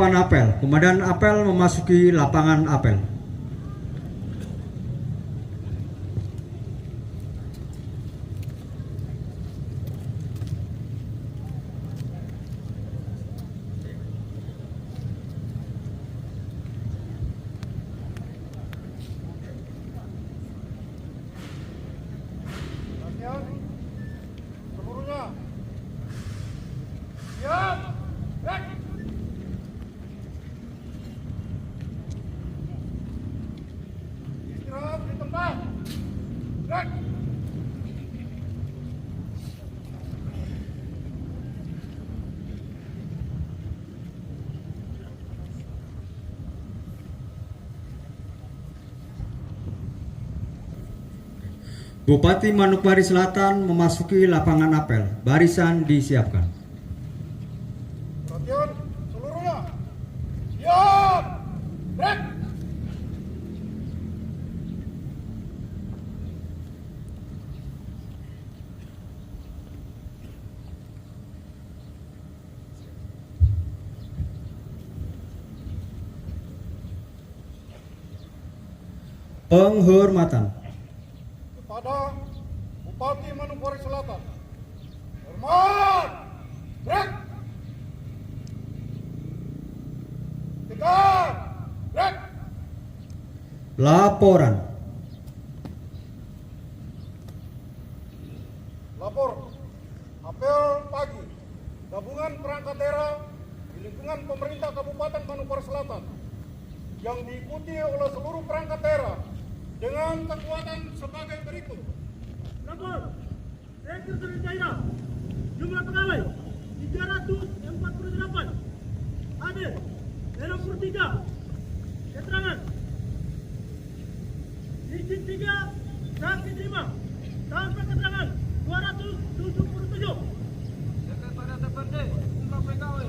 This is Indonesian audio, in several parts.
papan apel. Komandan apel memasuki lapangan apel. Seluruhnya siap, gerak. Istirahat di tempat, gerak. Bupati Manokwari Selatan memasuki lapangan apel. Barisan disiapkan. Perhatian seluruhnya siap, gerak. Penghormatan. Kepada Bupati Manokwari Selatan, hormat, gerak. Tegak, gerak. Laporan. Lapor apel pagi gabungan perangkat daerah di lingkungan pemerintah Kabupaten Manokwari Selatan yang diikuti oleh seluruh perangkat daerah dengan kekuatan sebagai berikut. Lapor, Sekretariat Daerah, jumlah pegawai 348, hadir 63, keterangan, izin 3, saksi 5, tanpa keterangan 277. Sekretariat DPRD, jumlah pegawai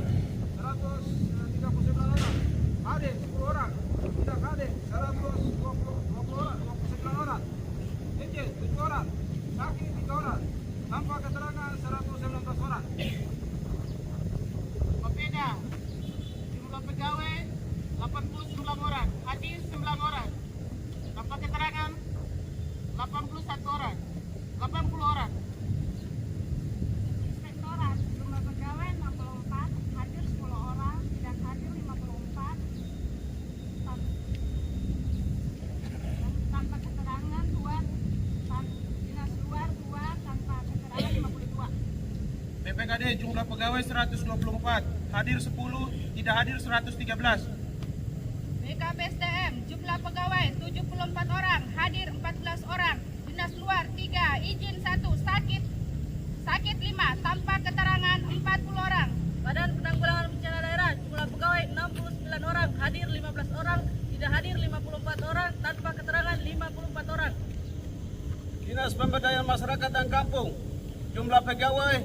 139 orang, hadir 10 orang, tidak hadir 120 orang, 29 orang, izin 7 orang, saksi 3 orang, tanpa keterangan 119 orang. Berbeda, jumlah pegawai 89 orang, hadir 9 orang, tanpa keterangan 81 orang, 80 orang. Inspektorat, jumlah pegawai 64, hadir 10 orang, tidak hadir 54, tanpa keterangan 2, dinas luar 2, tanpa keterangan 52. BPKD jumlah pegawai 124, hadir 10, tidak hadir 113. BKPSDM, jumlah pegawai 74 orang, hadir 14 orang, dinas luar 3, izin 1, sakit 5, tanpa keterangan 40 orang. Badan Penanggulangan Bencana Daerah, jumlah pegawai 69 orang, hadir 15 orang, tidak hadir 54 orang, tanpa keterangan 54 orang. Dinas Pemberdayaan Masyarakat dan Kampung, jumlah pegawai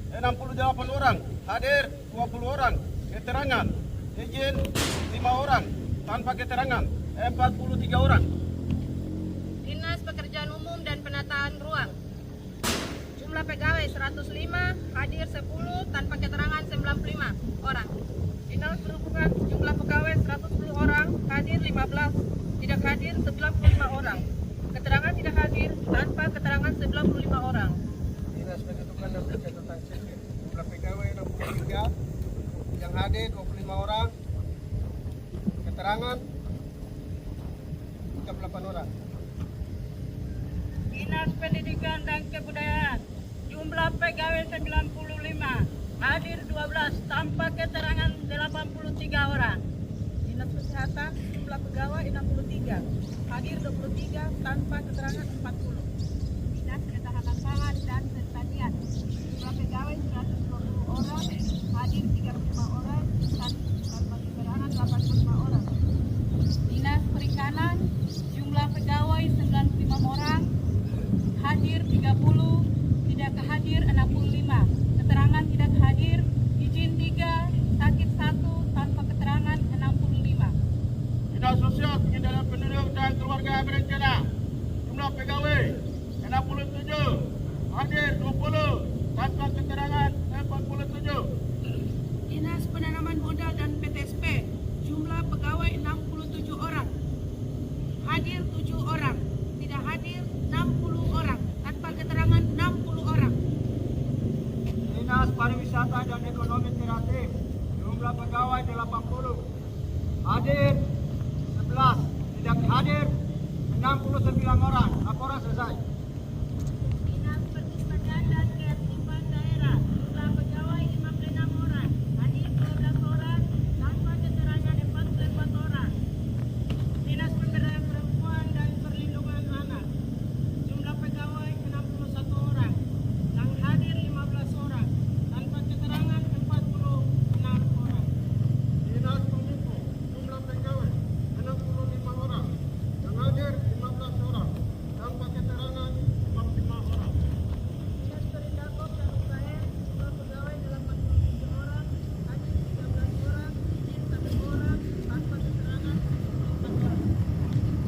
68 orang, hadir 20 orang, keterangan, izin 5 orang, tanpa keterangan 43 orang. Dinas Pekerjaan Umum dan Penataan Ruang, jumlah pegawai 105, hadir 10, tanpa keterangan 95 orang. Dinas Perhubungan, jumlah pegawai 110 orang, hadir 15, tidak hadir 95 orang. Keterangan tidak hadir, tanpa keterangan 95 orang. Dinas Pendudukan dan Pencatatan Sipil, jumlah pegawai 63, yang hadir 25 orang, keterangan 38 orang. Dinas Pendidikan dan Kebudayaan, jumlah pegawai 95, hadir 12, tanpa keterangan 83 orang. Dinas Kesehatan, jumlah pegawai 63, hadir 23, tanpa keterangan 40. Dinas Ketahanan Pangan dan Pertanian, jumlah pegawai 120 orang, hadir 35 orang, tanpa keterangan 85 orang. Dinas Perikanan, jumlah pegawai 95 orang, hadir 30, tidak hadir 65, keterangan tidak hadir, izin 3, sakit 1, tanpa keterangan 65. Dinas Sosial Pengendalian Penduduk dan Keluarga Berencana, jumlah pegawai 67, hadir 20, tanpa keterangan 47. Dinas Penanaman Modal dan PTSP, pegawai 80. Hadir 11, tidak hadir 69 orang. Laporan selesai. Dinas Pertanian dan Kearifan Daerah, jumlah pegawai 56 orang, hadir 12 orang, tanpa keterangan 44 orang. Dinas Pemberdayaan Perempuan dan Perlindungan Anak, jumlah pegawai 61 orang, yang hadir 15 orang, tanpa keterangan 46 orang. Dinas Kominfo, jumlah pegawai 65 orang, yang hadir 15 orang, tanpa keterangan 45 orang. Dinas Perindakop dan UKM, jumlah pegawai 87 orang, hadir 13 orang, izin 1 orang, tanpa keterangan 4 orang.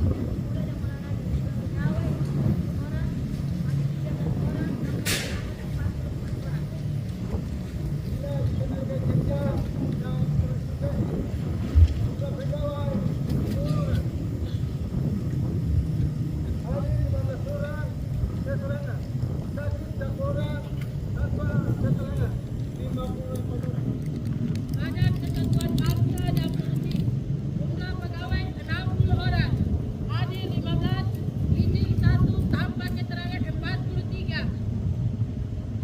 Pemuda dan anak jumlah pegawai 10 orang, hadir 13 orang, tanpa keterangan 44 orang. Dinas Tenaga Kerja dan Transmigrasi, jumlah pegawai 10 orang, hadir 15 orang, keterangan, sakit 1 orang, tanpa keterangan 58 orang. Badan Kesatuan Bangsa dan Polisi, jumlah pegawai 60 orang, hadir 15, izin 1, tanpa keterangan 43.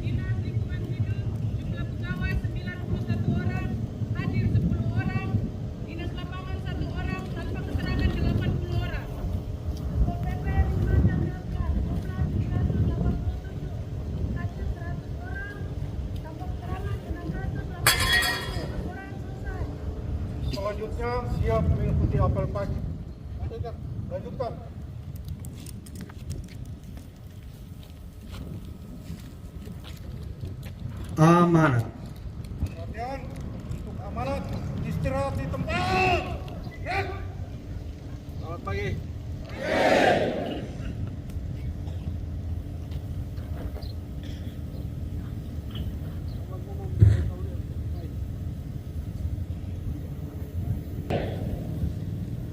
Dinas Lingkungan Hidup, jumlah pegawai 91 orang, hadir 10 orang, Dinas Lapangan 1 orang, tanpa keterangan 80 orang. Satpol PP 5 dan Damkar, jumlah 387, hadir 100 orang, tanpa keterangan 681 orang selesai. Selanjutnya siap mengikuti apel pagi. Lanjutkan. Amanat. Perhatian untuk amanat istirahat di tempat. Selamat pagi.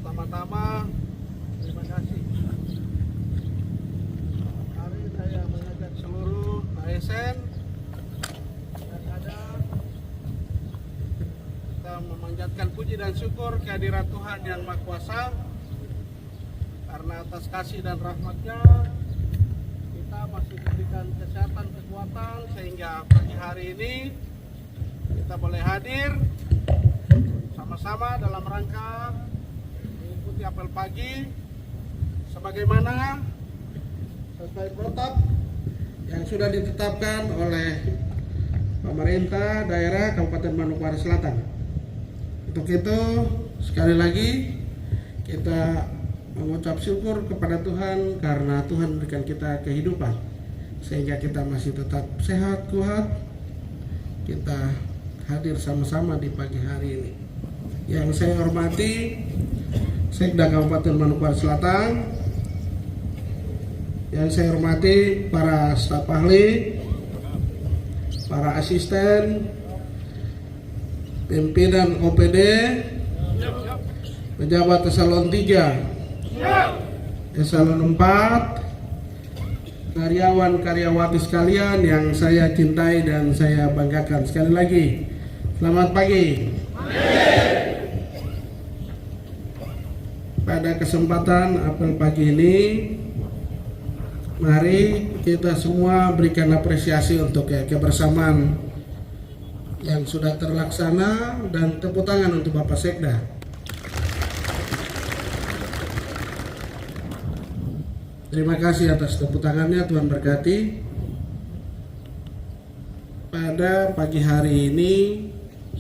Pertama-tama terima kasih. Hari saya mengajak seluruh ASN dan ada kita memanjatkan puji dan syukur kehadirat Tuhan Yang Maha Kuasa karena atas kasih dan rahmat-Nya kita masih diberikan kesehatan, kekuatan sehingga pagi hari ini kita boleh hadir sama-sama dalam rangka mengikuti apel pagi sebagaimana sesuai protap yang sudah ditetapkan oleh pemerintah daerah Kabupaten Manokwari Selatan. Untuk itu sekali lagi kita mengucap syukur kepada Tuhan karena Tuhan memberikan kita kehidupan sehingga kita masih tetap sehat, kuat. Kita hadir sama-sama di pagi hari ini. Yang saya hormati Sekda Kabupaten Manokwari Selatan, yang saya hormati para staf ahli, para asisten, pimpinan OPD, pejabat eselon 3, eselon 4, karyawan-karyawati sekalian yang saya cintai dan saya banggakan. Sekali lagi, selamat pagi. Pada kesempatan apel pagi ini, mari kita semua berikan apresiasi untuk kebersamaan yang sudah terlaksana dan tepuk tangan untuk Bapak Sekda. Terima kasih atas tepuk tangannya, Tuhan berkati. Pada pagi hari ini,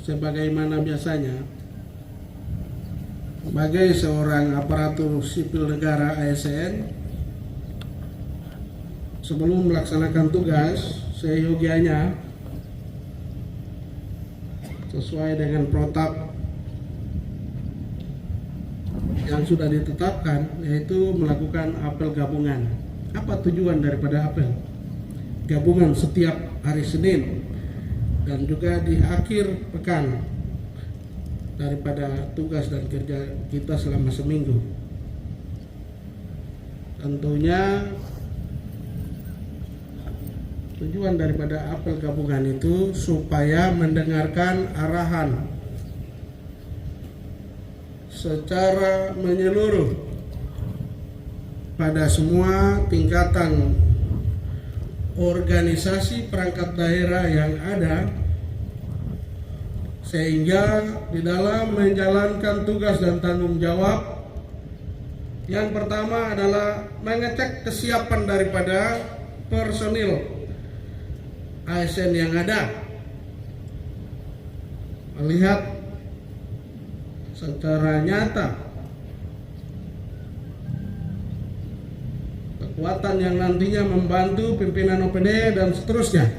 sebagaimana biasanya, sebagai seorang aparatur sipil negara ASN, sebelum melaksanakan tugas, seyogianya sesuai dengan protap yang sudah ditetapkan, yaitu melakukan apel gabungan. Apa tujuan daripada apel gabungan setiap hari Senin dan juga di akhir pekan daripada tugas dan kerja kita selama seminggu? Tentunya tujuan daripada apel gabungan itu supaya mendengarkan arahan secara menyeluruh pada semua tingkatan organisasi perangkat daerah yang ada, sehingga di dalam menjalankan tugas dan tanggung jawab, yang pertama adalah mengecek kesiapan daripada personil ASN yang ada, melihat secara nyata kekuatan yang nantinya membantu pimpinan OPD dan seterusnya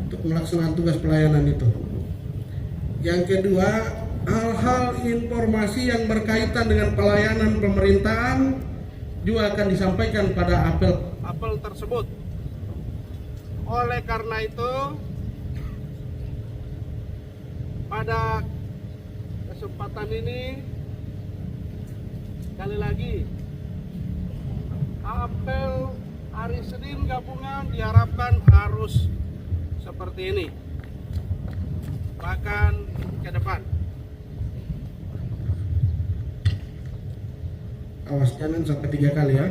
untuk melaksanakan tugas pelayanan itu. Yang kedua, hal-hal informasi yang berkaitan dengan pelayanan pemerintahan juga akan disampaikan pada apel tersebut. Oleh karena itu, pada kesempatan ini sekali lagi apel hari Senin gabungan diharapkan harus seperti ini, bahkan ke depan. Awas jangan sampai 3 kali ya,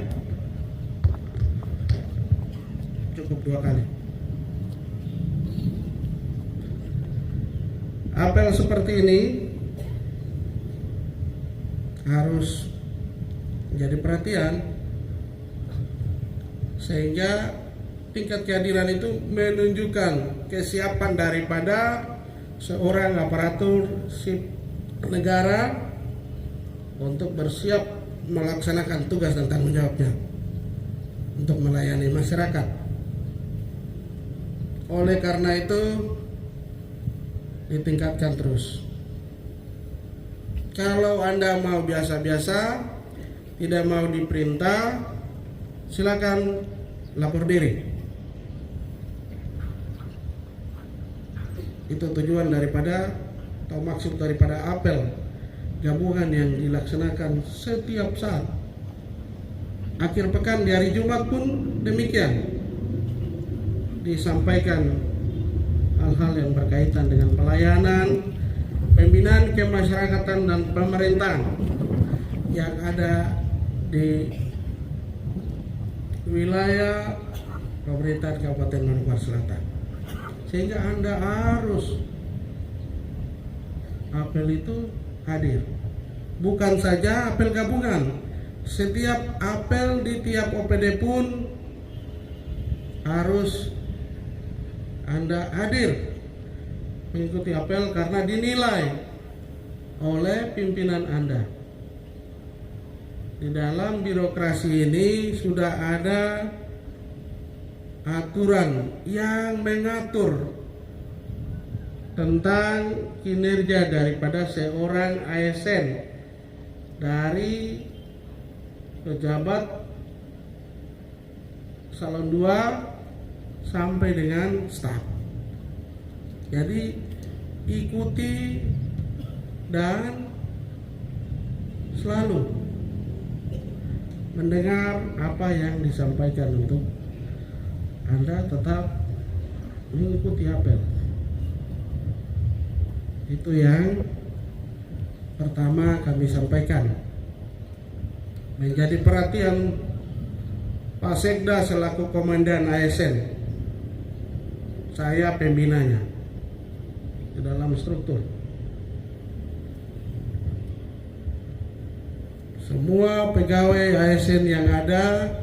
cukup 2 kali. Apel seperti ini harus menjadi perhatian, sehingga tingkat kehadiran itu menunjukkan kesiapan daripada seorang aparatur sipil negara untuk bersiap melaksanakan tugas dan tanggung jawabnya untuk melayani masyarakat. Oleh karena itu ditingkatkan terus. Kalau Anda mau biasa-biasa, tidak mau diperintah, silakan lapor diri. Itu tujuan daripada atau maksud daripada apel gabungan yang dilaksanakan setiap saat. Akhir pekan di hari Jumat pun demikian, disampaikan hal-hal yang berkaitan dengan pelayanan, pembinaan kemasyarakatan dan pemerintahan yang ada di wilayah pemerintahan Kabupaten Manokwari Selatan. Sehingga Anda harus apel itu hadir. Bukan saja apel gabungan, setiap apel di tiap OPD pun harus Anda hadir mengikuti apel karena dinilai oleh pimpinan Anda. Di dalam birokrasi ini sudah ada aturan yang mengatur tentang kinerja daripada seorang ASN, dari pejabat salon 2 sampai dengan staf. Jadi ikuti dan selalu mendengar apa yang disampaikan untuk Anda tetap mengikuti apel. Itu yang pertama kami sampaikan. Menjadi perhatian Pak Sekda selaku Komandan ASN, saya pembinanya di dalam struktur. Semua pegawai ASN yang ada,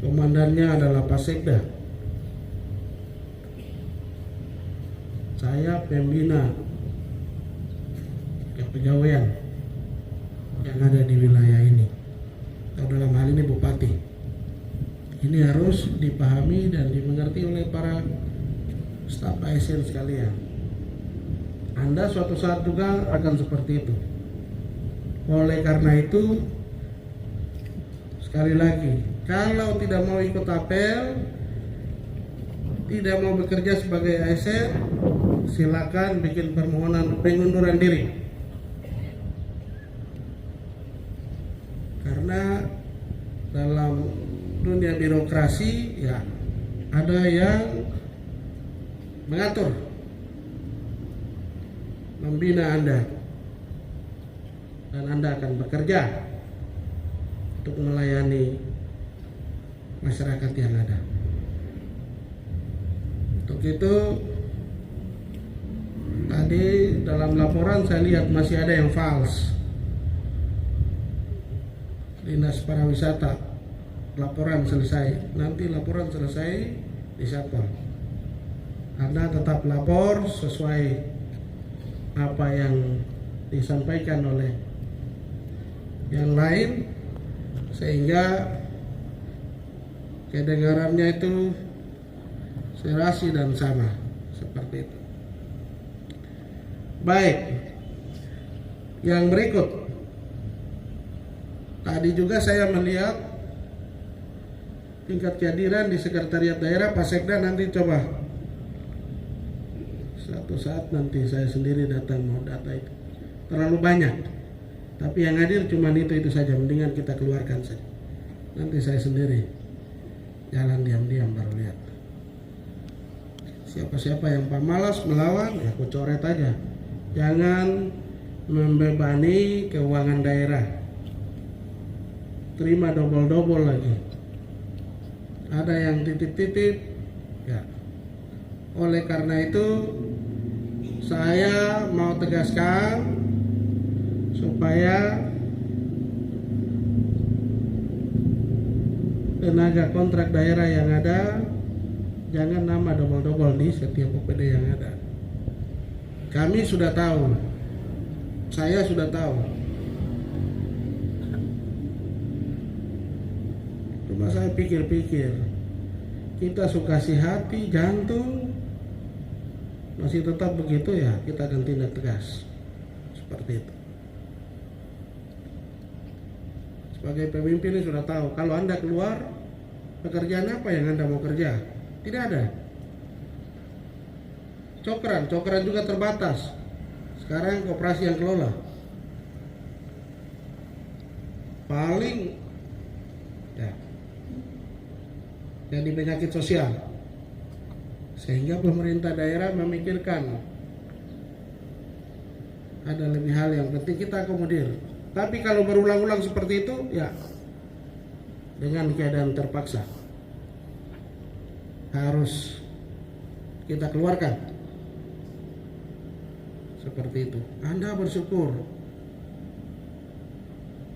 komandannya adalah Pak Sekda. Saya pembina kepegawaian yang ada di wilayah ini, atau dalam hal ini Bupati. Ini harus dipahami dan dimengerti oleh para staf ASN sekalian. Anda suatu saat juga akan seperti itu. Oleh karena itu, sekali lagi, kalau tidak mau ikut apel, tidak mau bekerja sebagai ASN, silakan bikin permohonan pengunduran diri. Karena dalam dunia birokrasi ya ada yang mengatur, membina Anda. dan Anda akan bekerja untuk melayani masyarakat yang ada. Untuk itu, tadi dalam laporan saya lihat masih ada yang false. Dinas Pariwisata, laporan selesai, nanti laporan selesai disapel. Anda tetap lapor sesuai apa yang disampaikan oleh yang lain, sehingga kedengarannya itu serasi dan sama, seperti itu. Baik, yang berikut, tadi juga saya melihat tingkat kehadiran di sekretariat daerah. Pak Sekda nanti coba suatu saat nanti saya sendiri datang mau data itu, terlalu banyak, tapi yang hadir cuma itu saja, mendingan kita keluarkan saja. Nanti saya sendiri jalan diam-diam baru lihat. Siapa-siapa yang pemalas melawan, ya aku coret aja. Jangan membebani keuangan daerah, terima double-double lagi. Ada yang titip-titip, ya. Oleh karena itu saya mau tegaskan supaya tenaga kontrak daerah yang ada jangan nama double-double di setiap OPD yang ada. Kami sudah tahu, saya sudah tahu. Cuma saya pikir-pikir, kita suka kasih hati, jantung, masih tetap begitu, ya kita akan tindak tegas. Seperti itu. Sebagai pemimpin ini sudah tahu, kalau Anda keluar, pekerjaan apa yang Anda mau kerja? Tidak ada. Cokran juga terbatas. Sekarang koperasi yang kelola. Paling ya, jadi penyakit sosial. Sehingga pemerintah daerah memikirkan ada lebih hal yang penting kita akomodir. Tapi kalau berulang-ulang seperti itu, ya dengan keadaan terpaksa harus kita keluarkan. Seperti itu. Anda bersyukur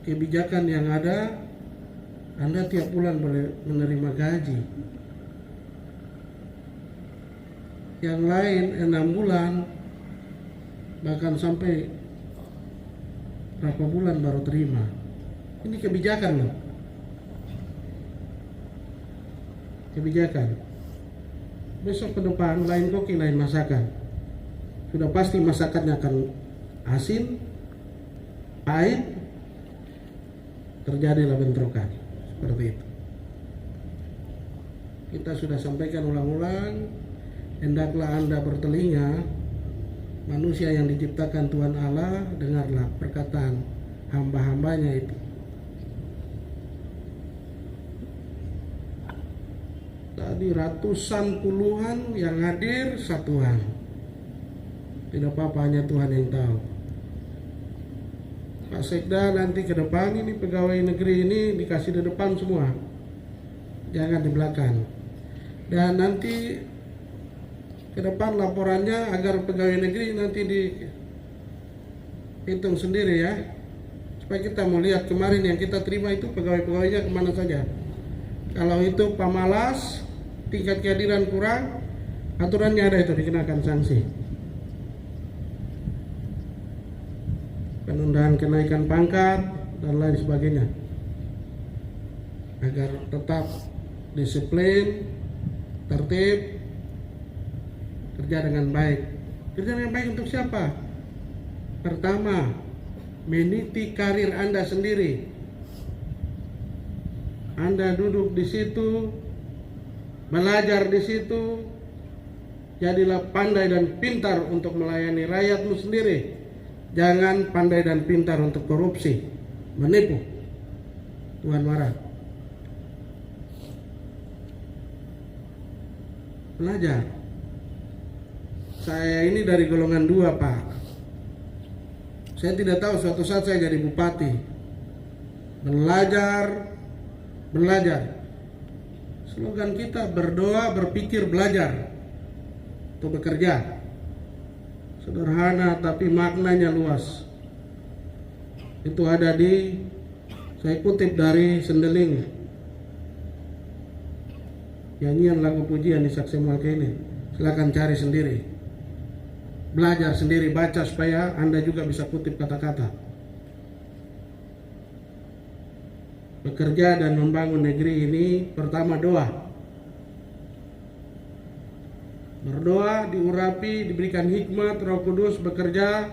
kebijakan yang ada, Anda tiap bulan boleh menerima gaji. Yang lain 6 bulan, bahkan sampai berapa bulan baru terima. Ini kebijakan loh. Kebijakan. Besok ke depan lain koki, lain masakan. Sudah pasti masakannya akan asin, pahit, terjadilah bentrokan. Seperti itu. Kita sudah sampaikan ulang-ulang, hendaklah Anda bertelinga, manusia yang diciptakan Tuhan Allah, dengarlah perkataan hamba-hambanya itu. Tadi ratusan puluhan yang hadir satuan. Tidak apa-apa, hanya Tuhan yang tahu. Pak Sekda nanti ke depan ini pegawai negeri ini dikasih di depan semua, jangan di belakang. Dan nanti ke depan laporannya agar pegawai negeri nanti dihitung sendiri ya, supaya kita mau lihat kemarin yang kita terima itu pegawai-pegawainya kemana saja. Kalau itu pemalas, tingkat kehadiran kurang, aturannya ada itu, dikenakan sanksi. Penundaan kenaikan pangkat dan lain sebagainya, agar tetap disiplin, tertib, kerja dengan baik. Kerja dengan baik untuk siapa? Pertama, meniti karir Anda sendiri. Anda duduk di situ, belajar di situ, jadilah pandai dan pintar untuk melayani rakyatmu sendiri. Jangan pandai dan pintar untuk korupsi, menipu. Tuhan marah. Belajar. Saya ini dari golongan 2, Pak. Saya tidak tahu, suatu saat saya jadi bupati. Belajar. Slogan kita berdoa, berpikir, belajar. Untuk bekerja. Sederhana tapi maknanya luas. Itu ada saya kutip dari Sendeling. Nyanyian lagu pujian di Saksi Malka ini. Silakan cari sendiri. Belajar sendiri, baca supaya Anda juga bisa kutip kata-kata. Bekerja dan membangun negeri ini pertama doa. Berdoa, diurapi, diberikan hikmat, Roh Kudus bekerja,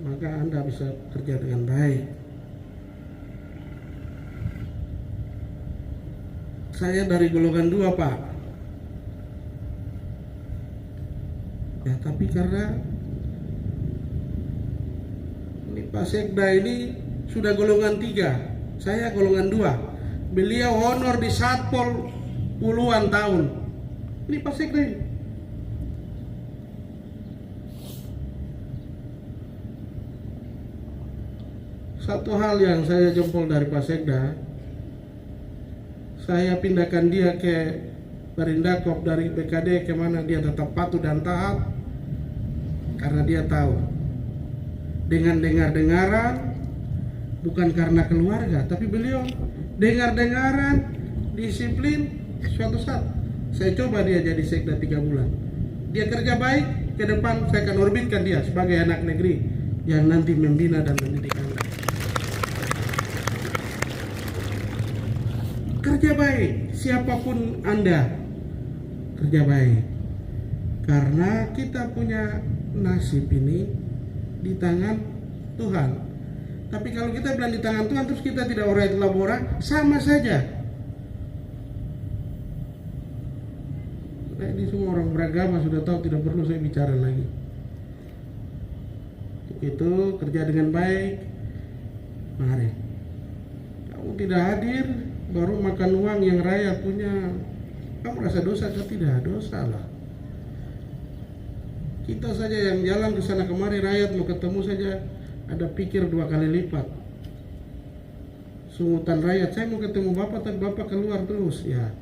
maka Anda bisa kerja dengan baik. Saya dari golongan 2, Pak. Ya, tapi karena ini Pak Sekda ini sudah golongan 3. Saya golongan 2. Beliau honor di Satpol puluhan tahun. Ini Pak Sekda ini. Satu hal yang saya jempol dari Pak Sekda, saya pindahkan dia ke Perindakop dari BKD kemana dia tetap patuh dan taat, karena dia tahu dengan dengar-dengaran, bukan karena keluarga, tapi beliau dengar-dengaran, disiplin. Suatu saat saya coba dia jadi sekda 3 bulan. Dia kerja baik, ke depan saya akan orbitkan dia sebagai anak negeri yang nanti membina dan mendidik Anda. Kerja baik, siapapun Anda, kerja baik. Karena kita punya nasib ini di tangan Tuhan. Tapi kalau kita bilang di tangan Tuhan terus kita tidak orai labora, sama saja. Nah, ini semua orang beragama sudah tahu, tidak perlu saya bicara lagi. Itu kerja dengan baik. Mari. Kamu tidak hadir, baru makan uang yang rakyat punya. Kamu merasa dosa atau tidak? Dosa lah. Kita saja yang jalan ke sana kemari, rakyat mau ketemu saja ada pikir 2 kali lipat. Sungutan rakyat, saya mau ketemu Bapak tapi Bapak keluar terus, ya.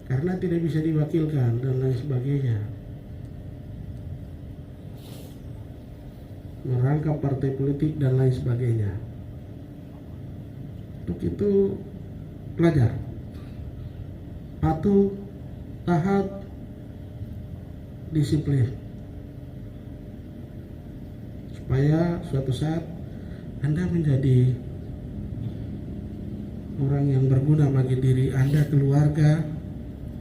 Karena tidak bisa diwakilkan dan lain sebagainya. Merangkap partai politik dan lain sebagainya. Untuk itu pelajar, patuh, taat, disiplin, supaya suatu saat Anda menjadi orang yang berguna bagi diri Anda, keluarga,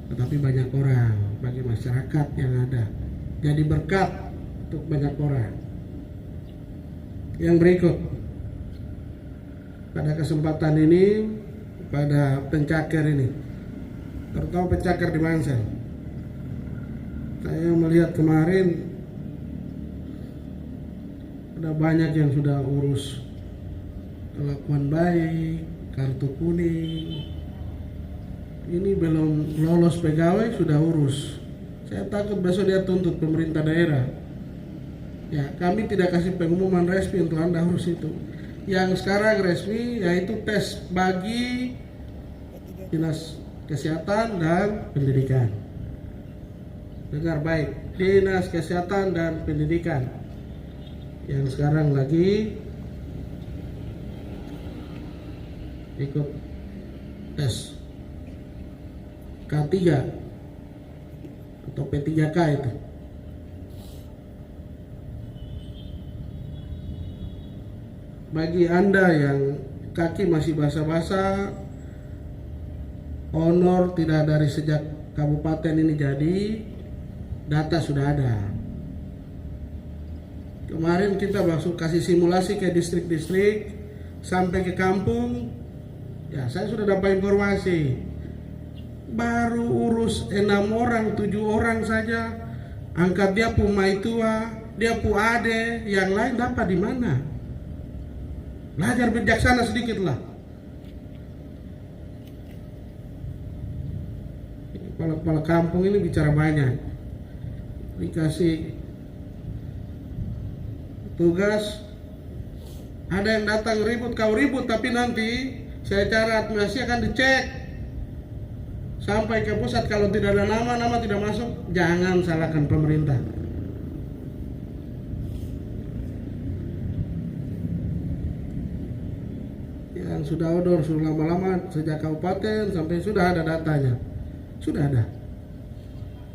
tetapi banyak orang, bagi masyarakat yang ada. Jadi berkat untuk banyak orang. Yang berikut, pada kesempatan ini, pada pencakar ini, terutama pencakar di Bangsal, saya melihat kemarin ada banyak yang sudah urus kelakuan baik, kartu kuning. Ini belum lolos pegawai sudah urus. Saya takut besok dia tuntut pemerintah daerah. Ya, kami tidak kasih pengumuman resmi untuk Anda urus itu. Yang sekarang resmi yaitu tes bagi Dinas Kesehatan dan Pendidikan. Dengar baik, Dinas Kesehatan dan Pendidikan. Yang sekarang lagi ikut tes K3 atau P3K itu. Bagi Anda yang kaki masih basah-basah, honor tidak dari sejak kabupaten ini jadi, data sudah ada. Kemarin kita langsung kasih simulasi ke distrik-distrik sampai ke kampung. Ya, saya sudah dapat informasi. Baru urus 6 orang, 7 orang saja. Angkat dia pu maitua, dia pu ade, yang lain dapat di mana? Belajar bijaksana sedikit lah. Kepala-kepala kampung ini bicara banyak. Dikasih tugas. Ada yang datang ribut, kau ribut, tapi nanti secara administrasi akan dicek sampai ke pusat. Kalau tidak ada nama tidak masuk, jangan salahkan pemerintah. Yang sudah odor sudah lama-lama sejak kabupaten sampai sudah ada datanya, sudah ada.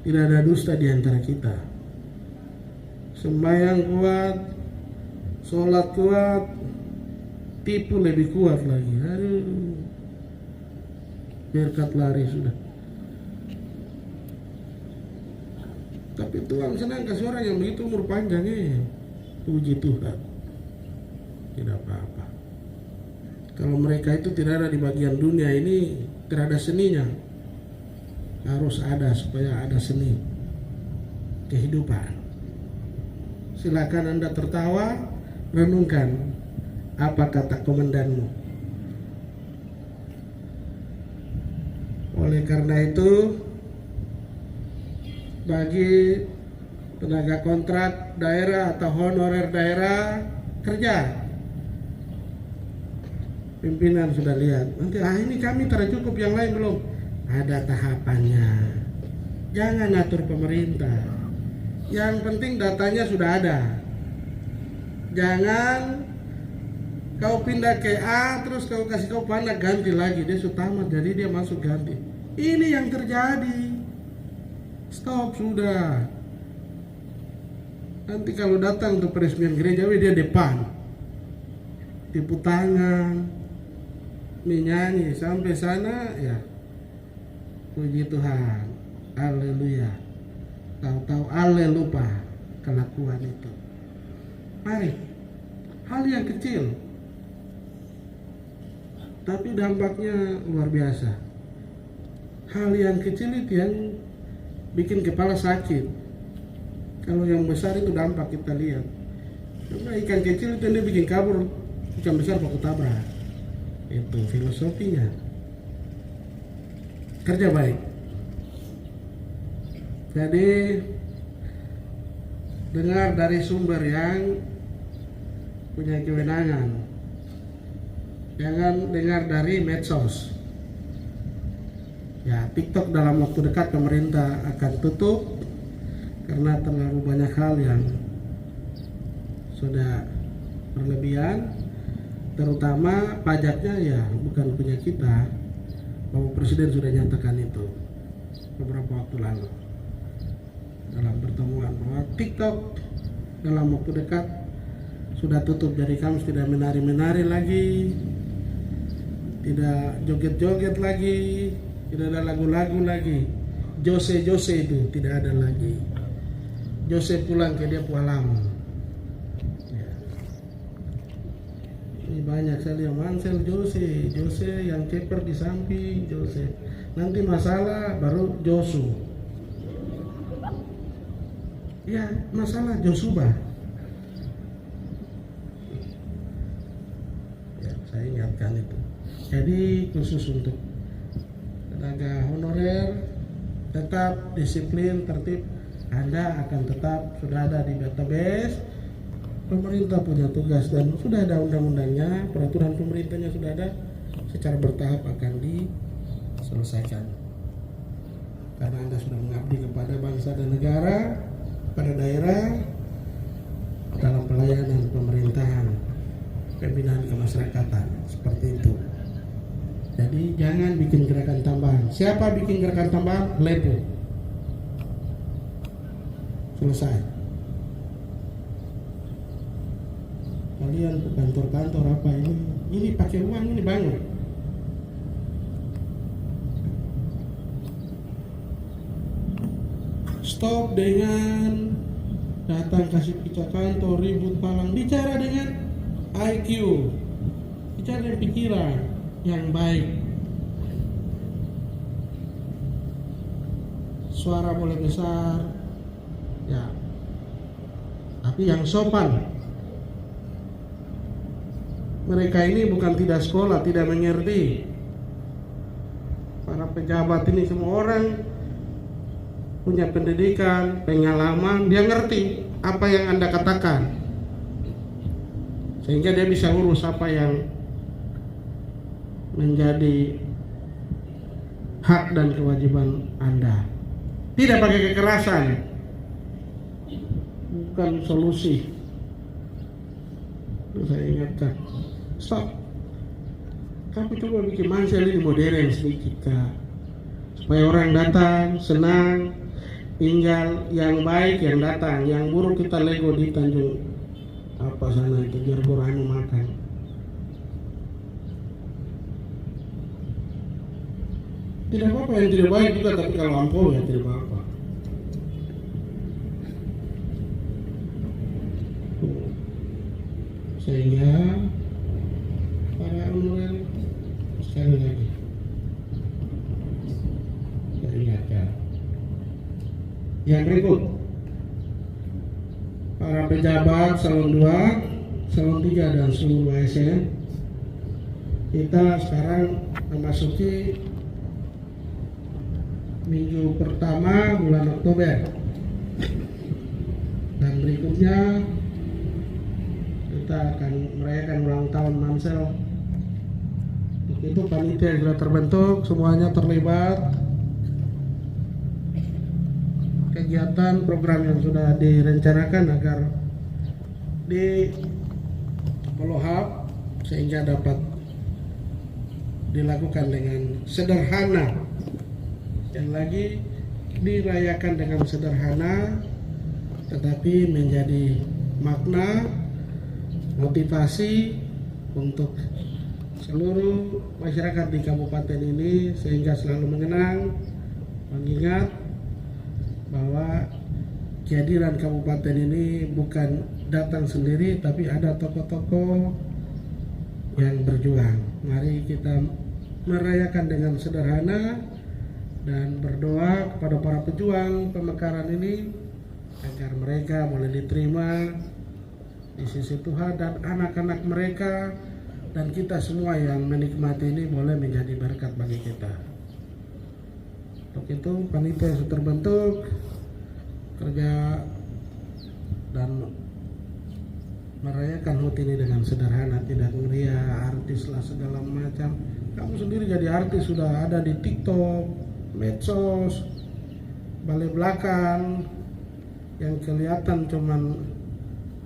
Tidak ada dusta di antara kita. Sembahyang kuat, sholat kuat, tipu lebih kuat lagi. Aduh, berkat lari sudah. Tapi Tuhan senang kasih orang yang begitu umur panjang ya. Puji Tuhan. Tidak apa-apa. Kalau mereka itu tidak ada di bagian dunia ini, tidak ada seninya. Harus ada supaya ada seni kehidupan. Silakan Anda tertawa, renungkan apa kata komandanmu. Oleh karena itu, bagi tenaga kontrak daerah atau honorer daerah kerja, pimpinan sudah lihat. Nanti ini kami tercukup, yang lain belum. Ada tahapannya. Jangan atur pemerintah. Yang penting datanya sudah ada. Jangan kau pindah ke A terus kau kasih kau pandang ganti lagi, dia sudah tamat jadi dia masuk ganti. Ini yang terjadi. Stop sudah. Nanti kalau datang untuk peresmian gereja dia depan, tipu tangan, menyanyi sampai sana ya. Puji Tuhan, haleluya. Tahu-tahu ale lupa kelakuan itu. Mari, hal yang kecil, tapi dampaknya luar biasa. Hal yang kecil itu yang bikin kepala sakit. Kalau yang besar itu dampak kita lihat. Karena ikan kecil itu dia bikin kabur, ikan besar baku tabrak. Itu filosofinya. Kerja baik. Jadi dengar dari sumber yang punya kewenangan. Jangan dengar dari medsos. Ya, TikTok dalam waktu dekat pemerintah akan tutup karena terlalu banyak hal yang sudah berlebihan, terutama pajaknya ya bukan punya kita. Bapak Presiden sudah nyatakan itu beberapa waktu lalu dalam pertemuan bahwa TikTok dalam waktu dekat sudah tutup. Jadi kamu tidak menari-menari lagi, tidak joget-joget lagi, tidak ada lagu-lagu lagi. Jose itu tidak ada lagi. Jose pulang ke dia pualam. Ya. Ini banyak sekali yang Mansell Jose yang keeper di samping Jose. Nanti masalah baru Josu. Ya, masalah Josuba. Ya, saya ingatkan itu. Jadi khusus untuk tenaga honorer tetap disiplin, tertib. Anda akan tetap sudah ada di database. Pemerintah punya tugas dan sudah ada undang-undangnya, peraturan pemerintahnya sudah ada, secara bertahap akan diselesaikan. Karena Anda sudah mengabdi kepada bangsa dan negara, pada daerah, dalam pelayanan pemerintahan, pembinaan kemasyarakatan, seperti itu. Jadi jangan bikin gerakan tambahan. Siapa bikin gerakan tambahan? Lepo. Selesai. Kalian ke kantor-kantor apa ini? Ini pakai uang, ini bangun. Stop dengan datang kasih pecah kantor, ribut palang. Bicara dengan IQ, bicara dengan pikiran yang baik. Suara boleh besar, ya, tapi yang sopan. Mereka ini bukan tidak sekolah, tidak mengerti. Para pejabat ini semua orang punya pendidikan, pengalaman, dia ngerti apa yang Anda katakan. sehingga dia bisa urus apa yang menjadi hak dan kewajiban Anda. Tidak pakai kekerasan, bukan solusi. Saya ingatkan, stop. Tapi coba bikin Mansel ini modern sedikit, Kak. Supaya orang datang, senang, tinggal yang baik yang datang, yang buruk kita lego di Tanjung apa sana itu biar Qur'an makan. Tidak apa-apa yang tidak baik juga, tapi kalau ampau ya tidak apa-apa. Sehingga para honorer sekali lagi saya ingatkan. Yang berikut, para pejabat salon 2, salon 3 dan seluruh ASN, kita sekarang memasuki minggu pertama bulan Oktober, dan berikutnya kita akan merayakan ulang tahun Mansel. Untuk itu panitia sudah terbentuk, semuanya terlibat. Kegiatan program yang sudah direncanakan agar di follow up sehingga dapat dilakukan dengan sederhana, yang lagi dirayakan dengan sederhana tetapi menjadi makna motivasi untuk seluruh masyarakat di kabupaten ini, sehingga selalu mengenang, mengingat bahwa kehadiran kabupaten ini bukan datang sendiri, tapi ada tokoh-tokoh yang berjuang. Mari kita merayakan dengan sederhana dan berdoa kepada para pejuang pemekaran ini agar mereka boleh diterima di sisi Tuhan dan anak-anak mereka, dan kita semua yang menikmati ini boleh menjadi berkat bagi kita. Untuk itu panitia sudah terbentuk, kerja dan merayakan HUT ini dengan sederhana, tidak meriah, artis lah segala macam. Kamu sendiri jadi artis sudah ada di TikTok, medsos, balai belakang, yang kelihatan cuman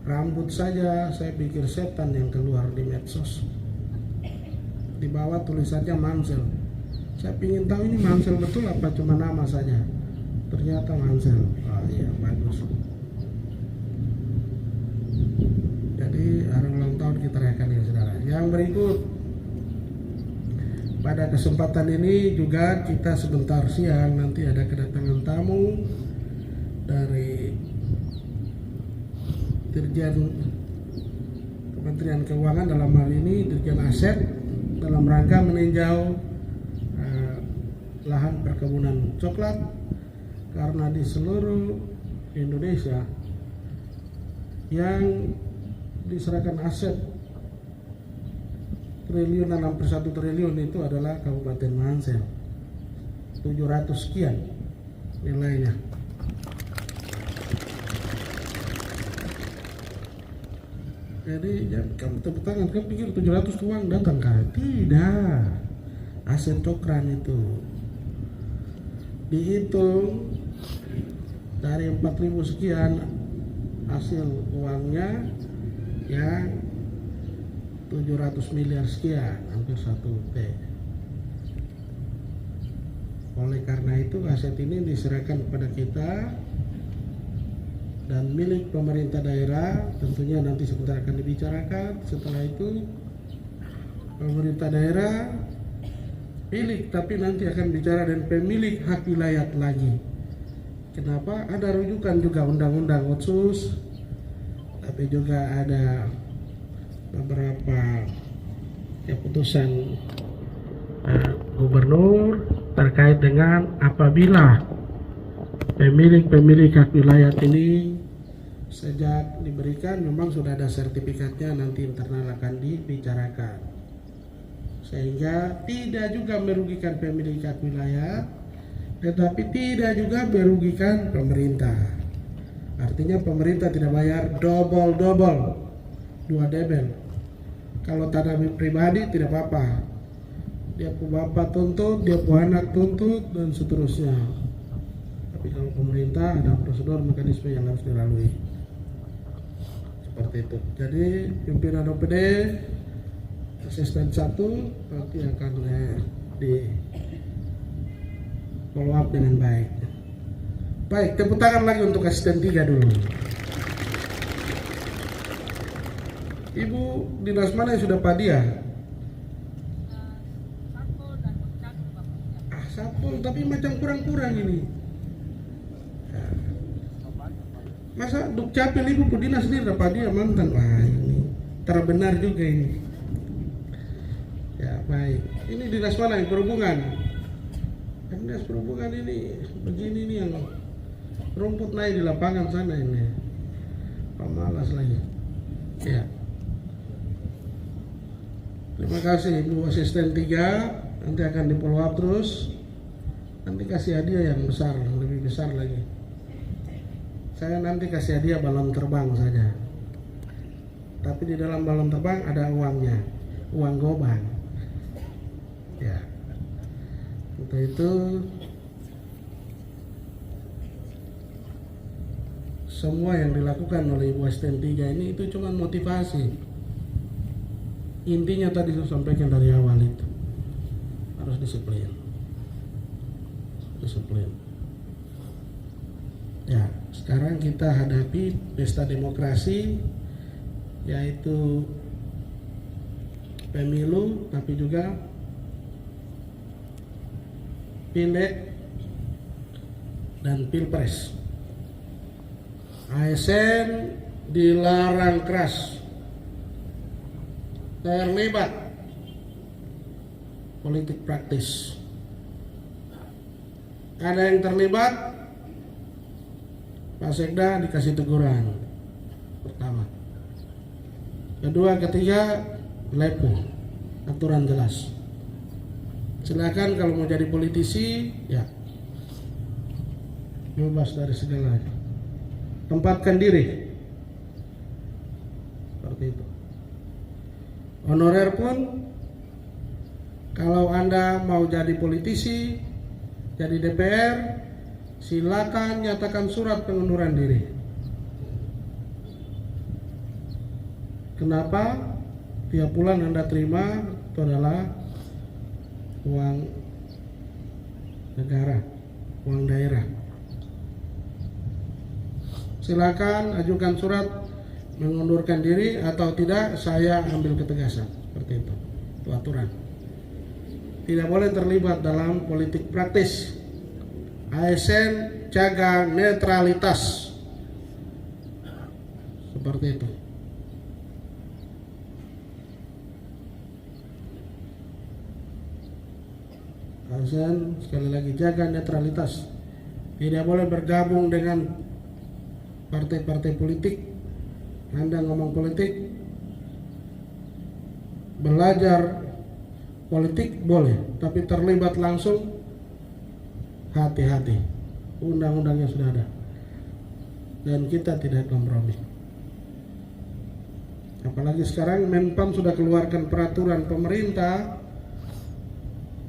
rambut saja. Saya pikir setan yang keluar di medsos. Di bawah tulisannya Mansel. Saya ingin tahu ini Mansel betul apa cuma nama saja. Ternyata Mansel. Oh iya, bagus. Jadi hari ulang tahun kita rayakan ya saudara. Yang berikut, pada kesempatan ini juga kita sebentar siang nanti ada kedatangan tamu dari Dirjen Kementerian Keuangan, dalam hal ini Dirjen Aset, dalam rangka meninjau lahan perkebunan coklat, karena di seluruh Indonesia yang diserahkan aset triliunan, hampir 1 triliun itu adalah Kabupaten Mansel, 700 sekian nilainya. Jadi ya, kamu tepuk tangan, kamu pikir 700 uang datang kah? Tidak, aset cokran itu dihitung dari 4.000 sekian hasil uangnya yang 700 miliar sekian, hampir 1 T. Oleh karena itu aset ini diserahkan kepada kita dan milik pemerintah daerah. Tentunya nanti sebentar akan dibicarakan. Setelah itu pemerintah daerah milik, tapi nanti akan bicara dengan pemilik hak wilayah lagi. Kenapa? Ada rujukan juga undang-undang otsus, tapi juga ada beberapa keputusan gubernur terkait dengan apabila pemilik hak wilayah ini sejak diberikan memang sudah ada sertifikatnya, nanti internal akan dibicarakan, sehingga tidak juga merugikan pemilik hak wilayah, tetapi tidak juga merugikan pemerintah. Artinya pemerintah tidak bayar double, 2 debel. Kalau tanah pribadi tidak apa-apa. Dia pu bapak tuntut, dia pu anak tuntut, dan seterusnya. Tapi kalau pemerintah ada prosedur mekanisme yang harus dilalui. Seperti itu. Jadi pimpinan OPD asisten 1 nanti akan di follow up dengan baik. Baik, tepuk tangan lagi untuk asisten 3 dulu. Ibu dinas mana yang sudah Padia? Satpol, tapi macam kurang-kurang ini. Masa Dukcapil ibu dinas sendiri dapat dia mantan? Wah, ini terbenar juga ini. Ya baik. Ini dinas mana yang perhubungan? Dinas perhubungan ini begini nih yang rumput naik di lapangan sana ini. Pemalas lagi. Ya. Terima kasih Ibu Asisten 3. Nanti akan di follow up terus. Nanti kasih hadiah yang besar, lebih besar lagi. Saya nanti kasih hadiah balon terbang saja. Tapi di dalam balon terbang ada uangnya, uang gobang. Ya. Untuk itu semua yang dilakukan oleh Ibu Asisten 3 ini itu cuma motivasi. Intinya tadi saya sampaikan dari awal itu harus disiplin. Ya, sekarang kita hadapi pesta demokrasi, yaitu pemilu, tapi juga pileg dan pilpres. ASN dilarang keras terlibat politik praktis. Ada yang terlibat, Pak Sekda dikasih teguran pertama. Kedua, ketiga, lepo, aturan jelas. Silakan kalau mau jadi politisi, ya bebas dari segalanya. Tempatkan diri seperti itu. Honorer pun, kalau Anda mau jadi politisi, jadi DPR, silakan nyatakan surat pengunduran diri. Kenapa? Tiap bulan Anda terima itu adalah uang negara, uang daerah. Silakan ajukan surat mengundurkan diri atau tidak, saya ambil ketegasan. Seperti itu. Itu aturan. Tidak boleh terlibat dalam politik praktis. ASN jaga netralitas. Seperti itu. ASN sekali lagi jaga netralitas. Tidak boleh bergabung dengan partai-partai politik. Anda ngomong politik, belajar politik boleh, tapi terlibat langsung hati-hati. Undang-undangnya sudah ada dan kita tidak kompromi. Apalagi sekarang Menpam sudah keluarkan peraturan pemerintah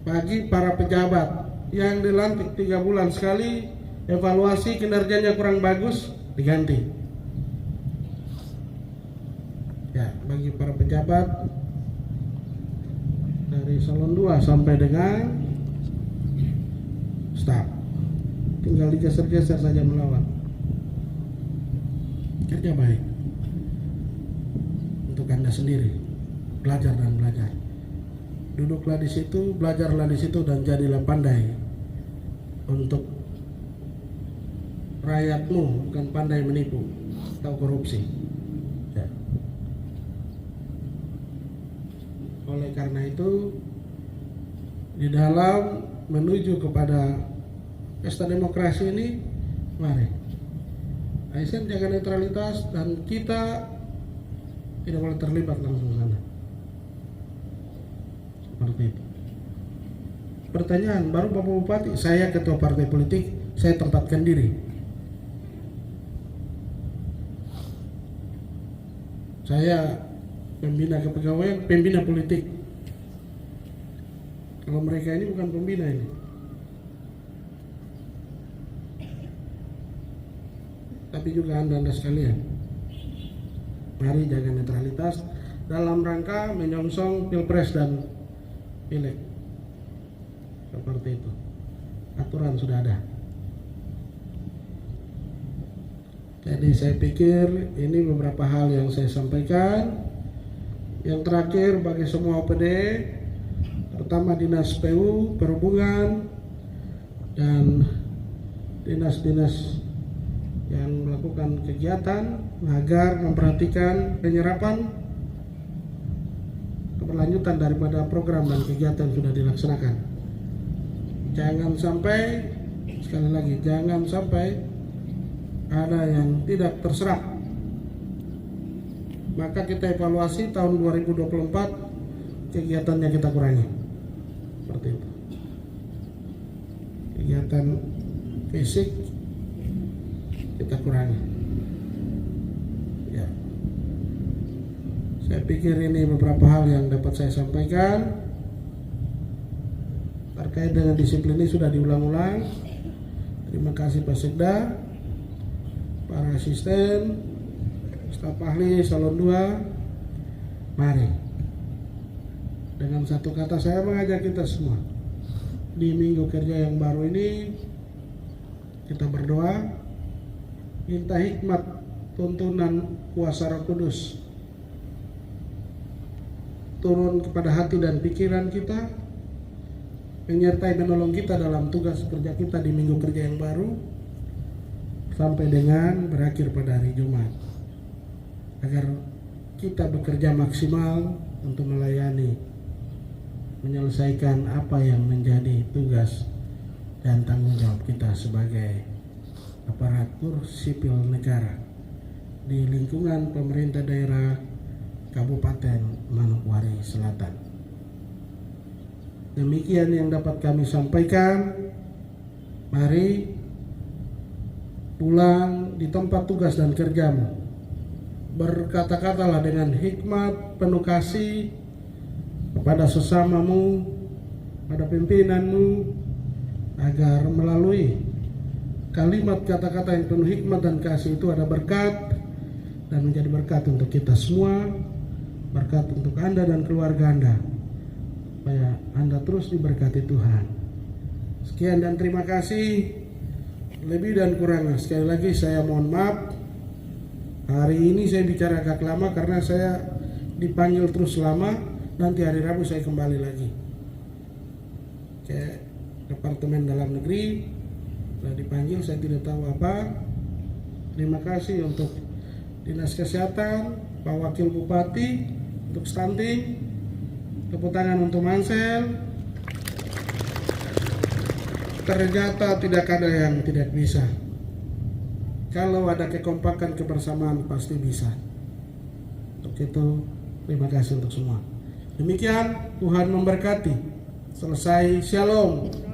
bagi para pejabat yang dilantik 3 bulan sekali, evaluasi kinerjanya kurang bagus, diganti. Ya, bagi para pejabat dari eselon 2 sampai dengan staf, tinggal digeser-geser saja melawan. Kerja baik untuk Anda sendiri, belajar dan belajar. Duduklah di situ, belajarlah di situ, dan jadilah pandai untuk rakyatmu, bukan pandai menipu atau korupsi. Ya. Oleh karena itu, di dalam menuju kepada pesta demokrasi ini, mari ASN jaga netralitas dan kita tidak boleh terlibat langsung sana. Seperti itu. Pertanyaan, baru Bapak Bupati, saya ketua partai politik, saya tempatkan diri. Saya pembina kepegawaian, pembina politik. Kalau mereka ini bukan pembina ini. Tapi juga Anda sekalian, mari jaga netralitas dalam rangka menyongsong Pilpres dan Pileg. Seperti itu. Aturan sudah ada. Jadi saya pikir ini beberapa hal yang saya sampaikan. Yang terakhir bagi semua OPD, pertama Dinas PU, Perhubungan, dan dinas-dinas yang melakukan kegiatan agar memperhatikan penyerapan keberlanjutan daripada program dan kegiatan yang sudah dilaksanakan. Jangan sampai, sekali lagi, jangan sampai ada yang tidak terserap. Maka kita evaluasi tahun 2024 kegiatannya kita kurangi. Seperti itu. Kegiatan fisik kita kurangi. Ya. Saya pikir ini beberapa hal yang dapat saya sampaikan. Terkait dengan disiplin ini sudah diulang-ulang. Terima kasih Pak Sekda, para asisten, staf ahli salon 2. Mari, dengan satu kata saya mengajak kita semua di minggu kerja yang baru ini, kita berdoa, minta hikmat tuntunan kuasa Roh Kudus turun kepada hati dan pikiran kita, menyertai menolong kita dalam tugas kerja kita di minggu kerja yang baru sampai dengan berakhir pada hari Jumat, agar kita bekerja maksimal untuk melayani, menyelesaikan apa yang menjadi tugas dan tanggung jawab kita sebagai aparatur sipil negara di lingkungan pemerintah daerah Kabupaten Manokwari Selatan. Demikian yang dapat kami sampaikan. Mari pulang di tempat tugas dan kerjamu, berkata-katalah dengan hikmat, penuh kasih kepada sesamamu, pada pimpinanmu, agar melalui kalimat kata-kata yang penuh hikmat dan kasih itu ada berkat dan menjadi berkat untuk kita semua, berkat untuk Anda dan keluarga Anda, supaya Anda terus diberkati Tuhan. Sekian dan terima kasih. Lebih dan kurangnya sekali lagi saya mohon maaf. Hari ini saya bicara agak lama karena saya dipanggil terus lama. Nanti hari Rabu saya kembali lagi ke Departemen Dalam Negeri. Sudah dipanggil, saya tidak tahu apa. Terima kasih untuk Dinas Kesehatan, Pak Wakil Bupati, untuk stunting. Tepuk tangan untuk Mansel. Ternyata tidak ada yang tidak bisa. Kalau ada kekompakan, kebersamaan pasti bisa. Untuk itu terima kasih untuk semua. Demikian, Tuhan memberkati. Selesai, shalom.